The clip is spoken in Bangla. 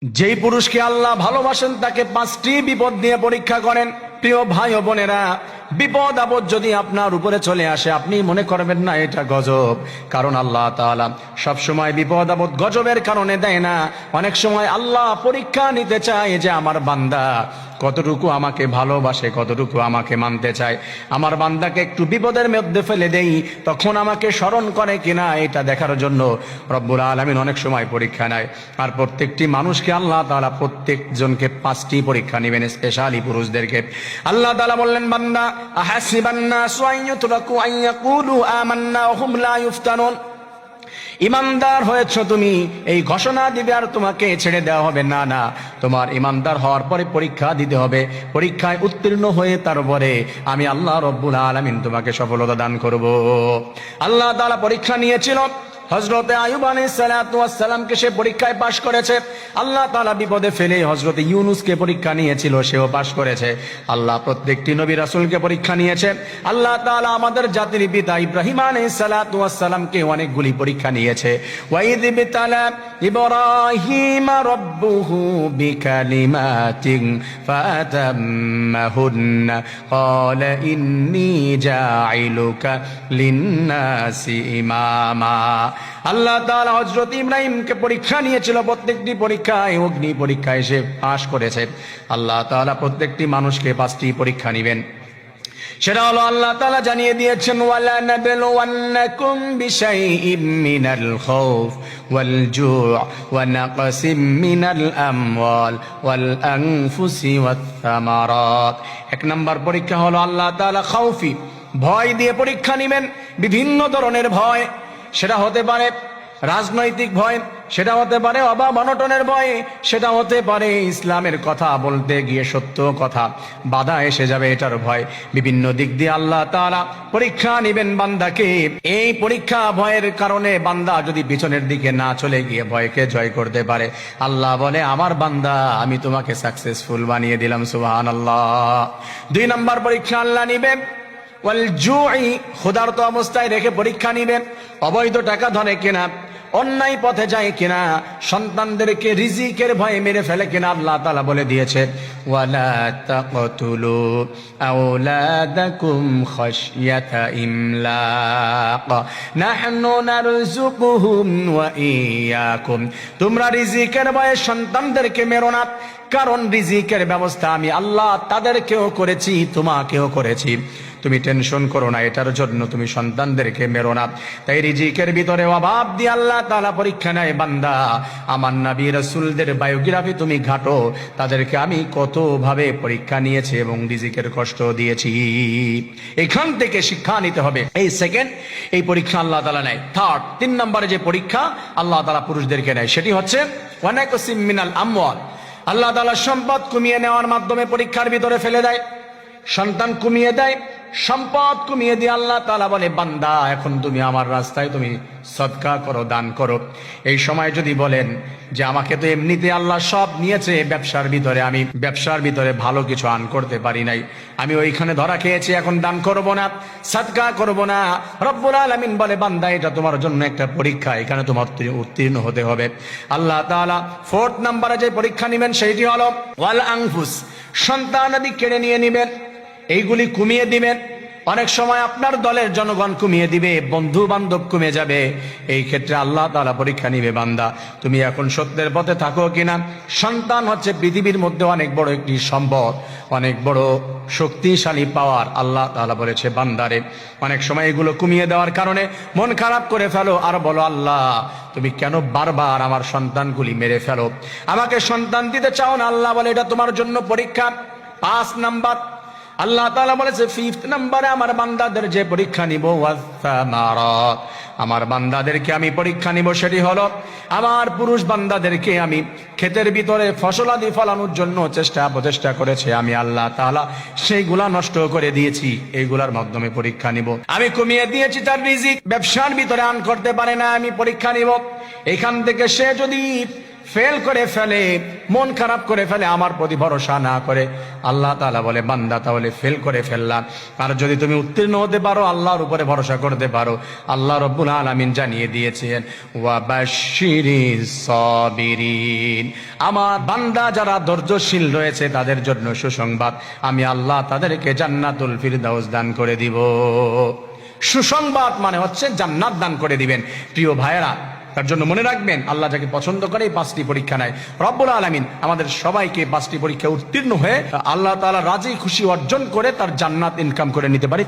যেই পুরুষকে আল্লাহ ভালোবাসেন তাকে 5টি বিপদ দিয়ে পরীক্ষা করেন। প্রিয় ভাই ও বোনেরা, বিপদ আপদ যদি আপনার উপরে চলে আসে আপনি মনে করবেন না এটা গজব, কারণ আল্লাহ তাআলা সব সময় বিপদ আপদ গজবের কারণে দেয় না। অনেক সময় আল্লাহ পরীক্ষা নিতে চায় যে আমার বান্দা কতটুকু আমাকে ভালোবাসে, কতটুকু আমাকে মানতে চায়। আমার বান্দাকে একটু বিপদের মধ্যে ফেলে দেই, তখন আমাকে স্মরণ করে কিনা এটা দেখার জন্য রব্বুল আলামিন অনেক সময় পরীক্ষা নেয়। আর প্রত্যেকটি মানুষকে আল্লাহ তাআলা প্রত্যেকজনকে 5টি পরীক্ষা নেবেন, স্পেশালি পুরুষদেরকে। আল্লাহ তাআলা বললেন, বান্দা আহাসিবান নাসু আন ইউতরাকু আন ইয়াকুলু আমান্না ওয়া হুম লা ইফতানুন। ইমানদার হয়েছ তুমি, এই ঘোষণা দিবে আর তোমাকে ছেড়ে দেওয়া হবে না। না, তোমার ইমানদার হওয়ার পরে পরীক্ষা দিতে হবে। পরীক্ষায় উত্তীর্ণ হয়ে তারপরে আমি আল্লাহ রব্বুল আলামিন তোমাকে সফলতা দান করব। আল্লাহ তাআলা পরীক্ষা নিয়েছিল হযরতে আইয়ুব আলাইহিস সালাতু ওয়াস সালামকে, সে পরীক্ষায় পাশ করেছে। আল্লাহ তাআলা বিপদে ফেলে হযরতে ইউনূসকে পরীক্ষা নিয়েছিল, সেও পাশ করেছে। আল্লাহ প্রত্যেকটি নবী রাসূলকে পরীক্ষা নিয়েছে। আল্লাহ তাআলা আমাদের জাতির পিতা ইব্রাহিম আলাইহিস সালাতু ওয়াস সালামকে অনেকগুলি পরীক্ষা নিয়েছে। ওয়াইদ বিতালা ইব্রাহিম রাব্বুহু বিকালিমাতিন ফাতাম্মাহুন্না ক্বালা ইন্নী জাইলুকা লিন-নাসি ইমামা। আল্লাহ তাআলা হযরত ইব্রাহিমকে পরীক্ষা নিয়েছিল, প্রত্যেকটি পরীক্ষায় অগ্নি পরীক্ষায় সে পাশ করেছে। আল্লাহ তাআলা প্রত্যেকটি মানুষকে 5টি পরীক্ষা নেবেন। সেটা হলো আল্লাহ তাআলা জানিয়ে দিয়েছেন, ওয়ালা নাবলুওয়ান্নাকুম বিশাইইম মিনাল খাউফ ওয়াল জু' ওয়া নাকসিম মিনাল আমওয়াল ওয়াল আনফুসি ওয়াত থামারাত। 1 নম্বর পরীক্ষা হলো আল্লাহ তাআলা খাউফি, ভয় দিয়ে পরীক্ষা নেবেন। বিভিন্ন ধরনের ভয়, সেটা হতে পারে রাজনৈতিক ভয়, সেটা হতে পারে অভাব অনটনের ভয়, সেটা হতে পারে ইসলামের কথা বলতে গিয়ে সত্য কথা বাধা এসে যাবে এটার ভয়। বিভিন্ন দিক দিয়ে আল্লাহ তাআলা পরীক্ষা নেবেন বান্দাকে। এই পরীক্ষা ভয়ের কারণে বান্দা যদি পিছনের দিকে না চলে গিয়ে ভয়কে জয় করতে পারে, আল্লাহ বলে আমার বান্দা আমি তোমাকে সাকসেসফুল বানিয়ে দিলাম। সুবহানাল্লাহ। 2 নম্বর পরীক্ষা আল্লাহ নিবেন ওয়াল জু'i, ক্ষুধার্ত অবস্থায় রেখে পরীক্ষা নিবেন। অবৈধ টাকা ধরে কিনা, অন্যায় পথে যায় কিনা, সন্তানদেরকে রিজিকের ভয়ে মেরে ফেলে কিনা। আল্লাহ তাআলা বলে দিয়েছে, ওয়ালা তাকতুলু আওলাদাকুম খাশইয়াতা ইমলাক নাহনু নারযুকুহুম ওয়া ইয়্যাকুম। তোমরা রিজিকের ভয়ে সন্তানদেরকে মেরো না, কারণ রিজিকের ব্যবস্থা আমি আল্লাহ তাদেরকেও করেছি, তোমাকেও করেছি। তুমি টেনশন করো না, এটার জন্য তুমি সন্তানদেরকে মেরো না। তাই রিজিকের ভিতরে অভাব দিয়ে আল্লাহ তাআলা পরীক্ষা নেয়। বান্দা আমার নবী রাসূলদের বায়োগ্রাফি তুমি ঘাটো, তাদেরকে আমি কতভাবে পরীক্ষা নিয়েছি এবং রিজিকের কষ্ট দিয়েছি। এখান থেকে শিক্ষা নিতে হবে। এই পরীক্ষা আল্লাহ তাআলা নেয়। 3 নম্বরে যে পরীক্ষা আল্লাহ তাআলা পুরুষদেরকে নেয় সেটি হচ্ছে ওয়া নাকসিম মিনাল আমওয়াল। আল্লাহ তাআলা সম্পদ কমিয়ে নেওয়ার মাধ্যমে পরীক্ষার ভিতরে ফেলে দেয়। সন্তান কমিয়ে দেয়, সম্পদ কমিয়ে দিয়ে আল্লাহ তাআলা বলে, বান্দা এখন তুমি আমার রাস্তায় তুমি সদকা করো, দান করো। এই সময় যদি বলেন যে আমাকে তো এমনিতে আল্লাহ সব নিয়েছে, ব্যবসার ভিতরে ভালো কিছু আর্ন করতে পারি নাই, আমি ওইখানে ধরা খেয়েছি, এখন দান করব না, সদকা করব না। রব্বুল আলামিন বলে, বান্দা এটা তোমার জন্য একটা পরীক্ষা, এখানে তোমার উত্তীর্ণ হতে হবে। আল্লাহ তাআলা 4 নম্বরে যে পরীক্ষা নেবেন সেইটি হলো ওয়াল আনফুস, সন্তানাদি কেড়ে নিয়ে নেবেন, এইগুলি কমিয়ে দিবেন। অনেক সময় আপনার দলের জনগণ কমিয়ে দিবে, বন্ধু বান্ধব কমে যাবে। এই ক্ষেত্রে আল্লাহ তাআলা পরীক্ষা নিবে, বান্দা তুমি এখন সত্যের পথে থাকো কিনা। সন্তান হচ্ছে পৃথিবীর মধ্যে অনেক বড় একটি সম্পদ, অনেক বড় শক্তিশালী পাওয়ার। আল্লাহ তাআলা বলেছে, বান্দারে অনেক সময় এগুলো কমিয়ে দেওয়ার কারণে মন খারাপ করে ফেলো, আর বলো আল্লাহ তুমি কেন বারবার আমার সন্তানগুলি মেরে ফেলো, আমাকে সন্তান দিতে চাও না। আল্লাহ বলে এটা তোমার জন্য পরীক্ষা। 5 নাম্বার আল্লাহ তাআলা বলেছে, 5th নম্বরে আমার বান্দাদের যে পরীক্ষা নিব ওয়াস-সামারাত, আমার বান্দাদেরকে আমি পরীক্ষা নিব সেটি হলো আমার পুরুষ বান্দাদেরকে আমি ক্ষেতের ভিতরে ফসলাদি ফলানোর জন্য প্রচেষ্টা করেছে, আমি আল্লাহ তাআলা সেইগুলা নষ্ট করে দিয়েছি, এইগুলার মাধ্যমে পরীক্ষা নিব। আমি কমিয়ে দিয়েছি তার রিজিক, ব্যবসার ভিতরে আর্ন করতে পারে না, আমি পরীক্ষা নিব। এখান থেকে সে যদি ফেল করে ফেলে, মন খারাপ করে ফেলে, আমার প্রতি ভরসা না করে, আল্লাহ তাআলা বলে বান্দা তাহলে ফেল করে ফেললাম। আর যদি তুমি উত্তীর্ণ হতে পারো, আল্লাহর উপরে ভরসা করতে পারো, আল্লাহ রাব্বুল আলামিন জানিয়ে দিয়েছেন ওয়া বাশশিরিস সাবিরিন, আমার বান্দা যারা ধৈর্যশীল রয়েছে তাদের জন্য সুসংবাদ, আমি আল্লাহ তাদেরকে জান্নাতুল ফিরদাউস দান করে দিব। সুসংবাদ মানে হচ্ছে জান্নাত দান করে দিবেন। প্রিয় ভাইয়েরা, তার জন্য মনে রাখবেন, আল্লাহ যাকে পছন্দ করে এই 5টি পরীক্ষা নেয়। রব্বুল আলামিন আমাদের সবাইকে 5টি পরীক্ষা উত্তীর্ণ হয়ে আল্লাহ তাআলা রাজি খুশি অর্জন করে তার জান্নাত ইনকাম করে নিতে পারি।